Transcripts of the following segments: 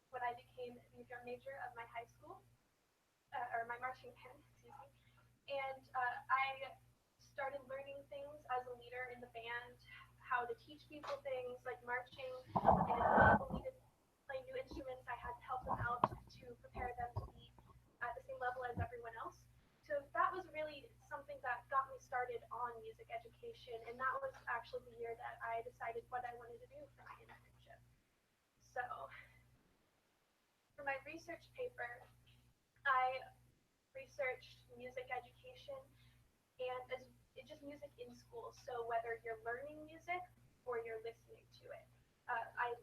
when I became the drum major of my high school, or my marching band, excuse me. And I started learning things as a leader in the band, how to teach people things like marching, and when people needed to play new instruments, I had to help them out to prepare them to be at the same level as everyone else. So that was really something that got me started on music education, and that was actually the year that I decided what I wanted to do for my internship. So for my research paper, I researched music education and as it's just music in school. So whether you're learning music or you're listening to it, I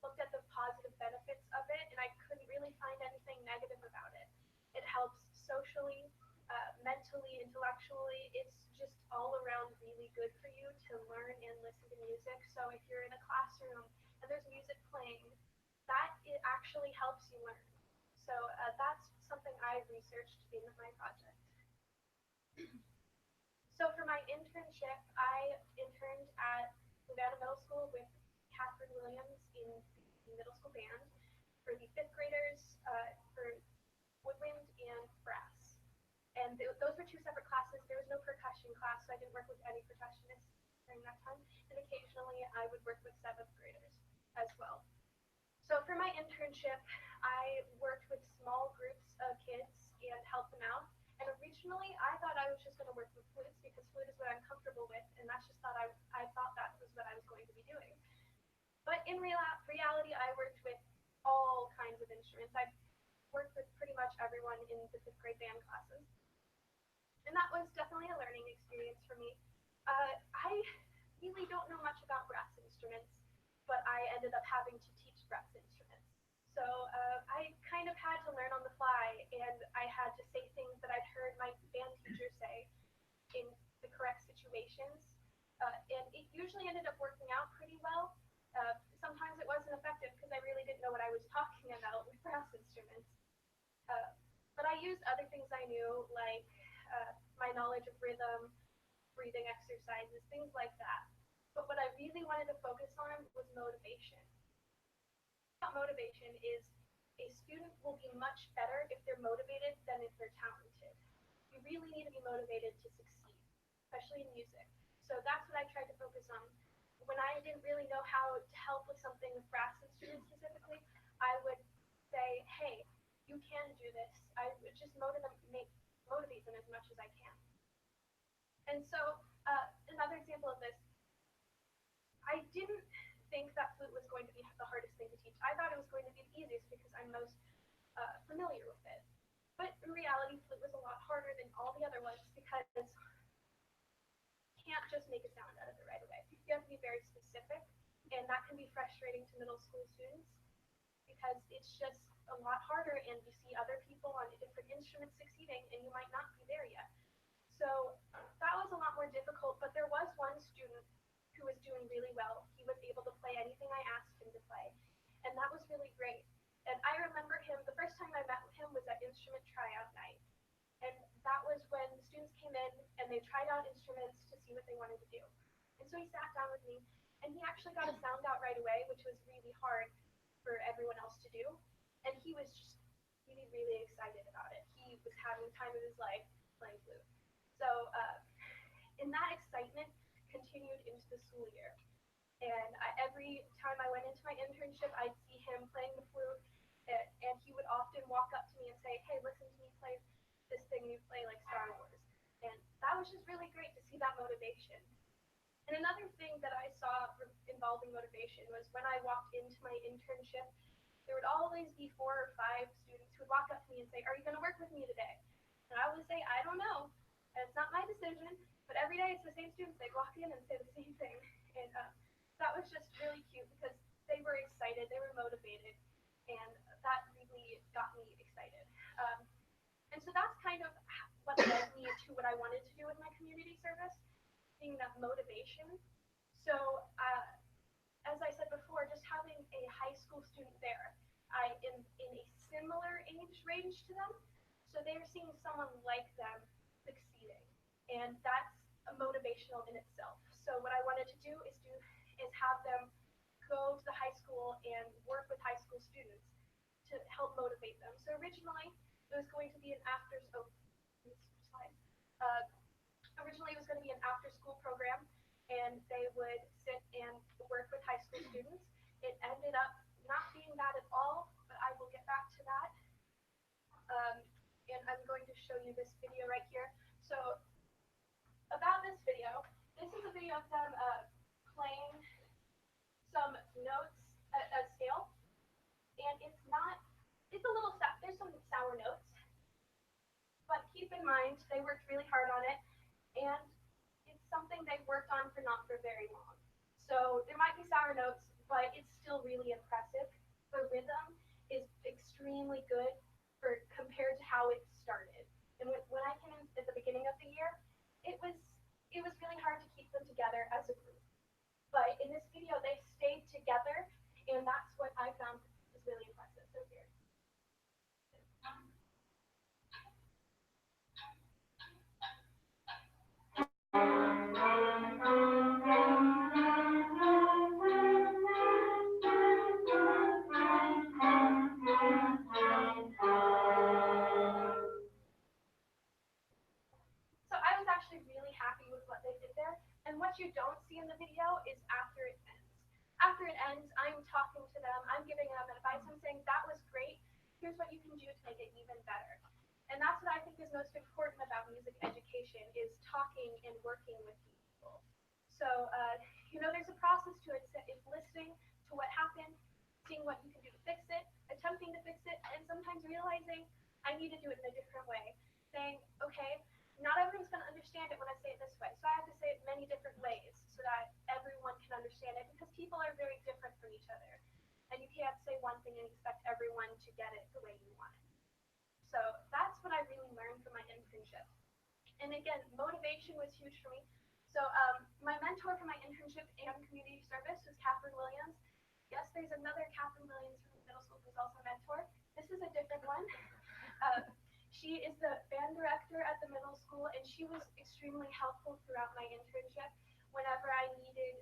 looked at the positive benefits of it, and I couldn't really find anything negative about it. It helps socially, mentally, intellectually. It's just all around really good for you to learn and listen to music. So if you're in a classroom and there's music playing, that it actually helps you learn. So that's something I researched in my project. So for my internship, I interned at Nevada Middle School with Catherine Williams in the middle school band for the fifth graders for woodwind and brass. And those were two separate classes. There was no percussion class, so I didn't work with any percussionists during that time. And occasionally I would work with seventh graders as well. So for my internship, I worked with small groups of kids and helped them out. And originally, I thought I was just going to work with flutes because flute is what I'm comfortable with, and that's just I thought that was what I was going to be doing. But in reality, I worked with all kinds of instruments. I worked with pretty much everyone in the fifth grade band classes, and that was definitely a learning experience for me. I really don't know much about brass instruments, but I ended up having to teach brass instruments. So I kind of had to learn on the fly, and I had to say things that I'd heard my band teacher say in the correct situations. And it usually ended up working out pretty well. Sometimes it wasn't effective because I really didn't know what I was talking about with brass instruments. Uh, but I used other things I knew, like my knowledge of rhythm, breathing exercises, things like that. But what I really wanted to focus on was motivation. About motivation is a student will be much better if they're motivated than if they're talented. You really need to be motivated to succeed, especially in music. So that's what I tried to focus on. When I didn't really know how to help with something with brass instruments specifically, I would say, hey, you can do this. I would just motivate them as much as I can. And so another example of this, I didn't think that flute was going to be the hardest thing to teach. I thought it was going to be the easiest because I'm most familiar with it. But in reality, flute was a lot harder than all the other ones because you can't just make a sound out of it right away. You have to be very specific, and that can be frustrating to middle school students because it's just a lot harder, and you see other people on different instruments succeeding, and you might not be there yet. So that was a lot more difficult, but there was one student who was doing really well. He was able to play anything I asked him to play, and that was really great. And I remember him, the first time I met him was at instrument tryout night. And that was when the students came in and they tried out instruments to see what they wanted to do. And so he sat down with me, and he actually got a sound out right away, which was really hard for everyone else to do. And he was just really, really excited about it. He was having the time of his life playing flute. So, and that excitement continued into the school year. And every time I went into my internship, I'd see him playing the flute, and he would often walk up to me and say, "Hey, listen to me play this thing you play like Star Wars." And that was just really great to see that motivation. And another thing that I saw involving motivation was when I walked into my internship, there would always be 4 or 5 students who would walk up to me and say, "Are you going to work with me today?" And I would say, "I don't know. And it's not my decision." But every day it's the same students. They'd walk in and say the same thing. And that was just really cute because they were excited, they were motivated, and that really got me excited. And so that's kind of what led me to what I wanted to do with my community service, seeing that motivation. So as I said before, just having a high school student there, I am in a similar age range to them, so they're seeing someone like them succeeding, and that's motivational in itself. So what I wanted to do is have them go to the high school and work with high school students. to help motivate them. So originally it was going to be an after slide. Uh, Originally it was going to be an after school program, and they would sit and work with high school students. It ended up not being that at all, but I will get back to that. Um, and I'm going to show you this video right here. So about this video, this is a video of them playing some notes at scale, and it's a little sad. There's some sour notes, but keep in mind they worked really hard on it, and it's something they've worked on for not for very long. So there might be sour notes, but it's still really impressive. The rhythm is extremely good compared to how it started. And when I came in at the beginning of the year, it was really hard to keep them together as a group. But in this video, they stayed together, and that's what I found is really impressive. So here. So I was actually really happy with what they did there. And what you don't see in the video is after it ends. After it ends, I'm talking to them, I'm giving them advice, I'm saying, that was great, here's what you can do to make it even better. And that's what I think is most important about music education, is talking and working with people. So, there's a process to it. It's listening to what happened, seeing what you can do to fix it, attempting to fix it, and sometimes realizing I need to do it in a different way. Saying, okay, not everyone's going to understand it when I say it this way, so I have to say it many different ways so that everyone can understand it, because people are very different from each other. And you can't say one thing and expect everyone to get it the way you want it. So that's what I really learned from my internship. And again, motivation was huge for me. So my mentor for my internship and community service was Catherine Williams. Yes, there's another Catherine Williams from the middle school who's also a mentor. This is a different one. She is the band director at the middle school, and she was extremely helpful throughout my internship. Whenever I needed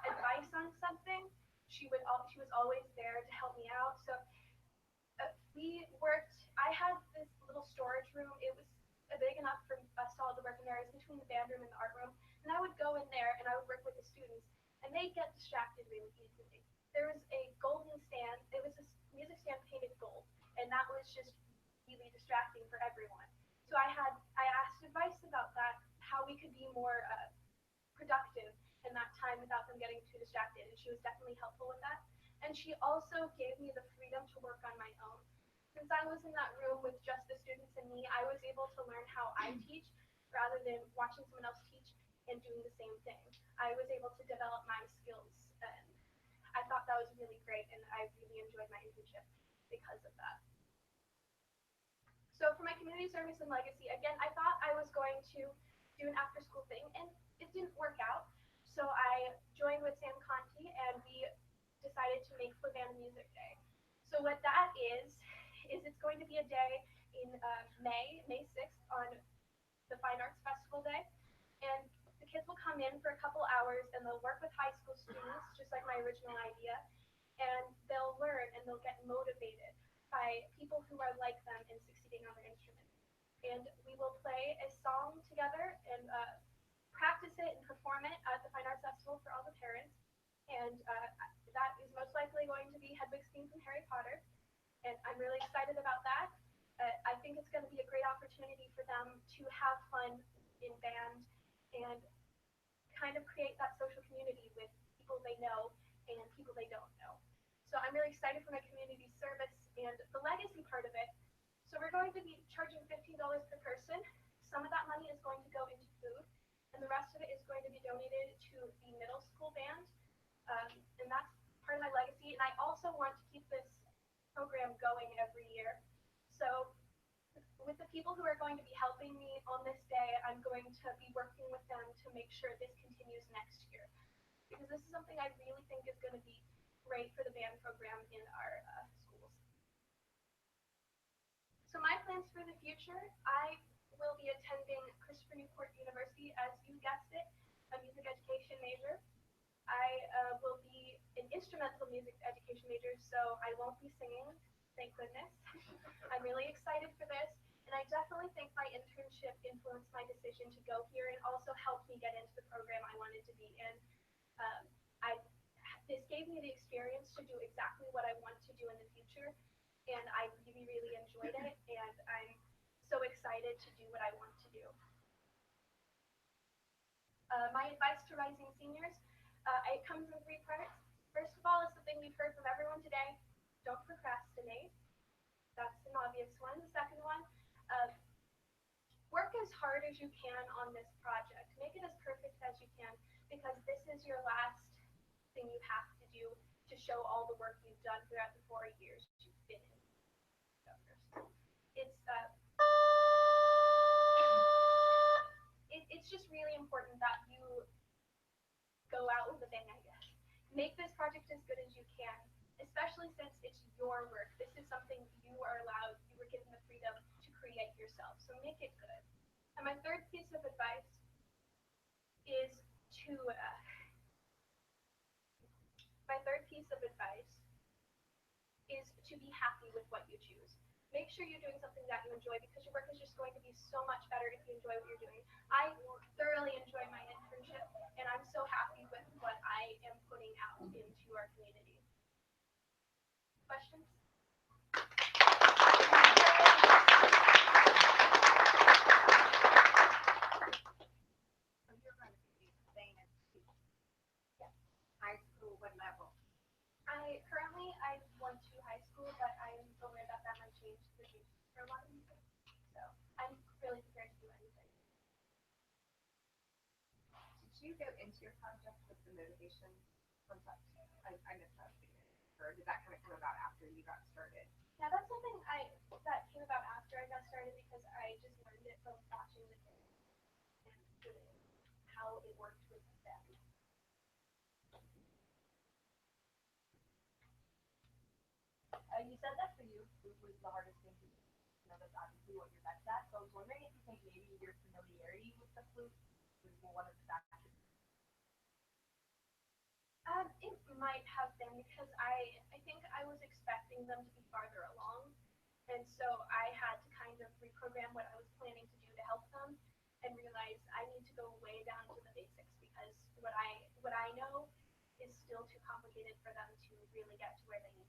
advice on something, she was always there to help me out. So I had this little storage room. It was big enough for us all to work in there. It was between the band room and the art room. And I would go in there and I would work with the students, and they get distracted really easily. There was a golden stand. It was this music stand painted gold, and that was just really distracting for everyone. So I asked advice about that, how we could be more productive in that time without them getting too distracted, and she was definitely helpful with that. And she also gave me the freedom to work on my own. Since I was in that room with just the students and me, I was able to learn how I teach rather than watching someone else teach and doing the same thing. I was able to develop my skills, and I thought that was really great, and I really enjoyed my internship because of that. So for my community service and legacy, again, I thought I was going to do an after-school thing, and it didn't work out. So I joined with Sam Conti, and we decided to make Flavanna Music Day. So what that is it's going to be a day in May 6th, on the Fine Arts Festival Day. And the kids will come in for a couple hours, and they'll work with high school students, just like my original idea. And they'll learn, and they'll get motivated by people who are like them and succeeding on their instruments. And we will play a song together and practice it and perform it at the Fine Arts Festival for all the parents. And that is most likely going to be Hedwig's theme from Harry Potter. And I'm really excited about that. I think it's going to be a great opportunity for them to have fun in band and kind of create that social community with people they know and people they don't know. So I'm really excited for my community service and the legacy part of it. So we're going to be charging $15 per person. Some of that money is going to go into food, and the rest of it is going to be donated to the middle school band. And that's part of my legacy. And I also want to keep this program going every year. So with the people who are going to be helping me on this day, I'm going to be working with them to make sure this continues next year, because this is something I really think is going to be great for the band program in our schools. So my plans for the future, I will be attending Christopher Newport University, as you guessed it, a music education major. I will be an instrumental music education major, so I won't be singing. thank goodness. I'm really excited for this, and I definitely think my internship influenced my decision to go here and also helped me get into the program I wanted to be in. Um, I this gave me the experience to do exactly what I want to do in the future, and I really, really enjoyed it, and I'm so excited to do what I want to do. My advice to rising seniors, it comes in three parts. First of all, is the thing we've heard from everyone today: don't procrastinate. That's an obvious one. The second one, uh, work as hard as you can on this project. Make it as perfect as you can, because this is your last thing you have to do to show all the work you've done throughout the 4 years you've been in governor school. It's just really important that you go out with a bang, I guess. Make this project as good as you can, especially since it's your work. This is something you were given the freedom to create yourself, so make it good. And my third piece of advice is to, be happy with what you choose. Make sure you're doing something that you enjoy, because your work is just going to be so much better if you enjoy what you're doing. I thoroughly enjoy my internship, and I'm so happy with what I am putting out into our community. Questions? I went to high school, but I'm aware that might change in the future for a lot of people. So I'm really prepared to do anything. Did you go into your project with the motivation concept? I missed that beginning. Or did that kind of come about after you got started? Yeah, that's something that came about after I got started, because I just learned it from watching the kids and how it worked with them. You said that for you, food was the hardest thing to do. That's obviously what you're best at. So I was wondering if you think maybe your familiarity with the flute was one of the factors. It might have been, because I think I was expecting them to be farther along, and so I had to kind of reprogram what I was planning to do to help them, and realize I need to go way down to the basics, because what I know is still too complicated for them to really get to where they need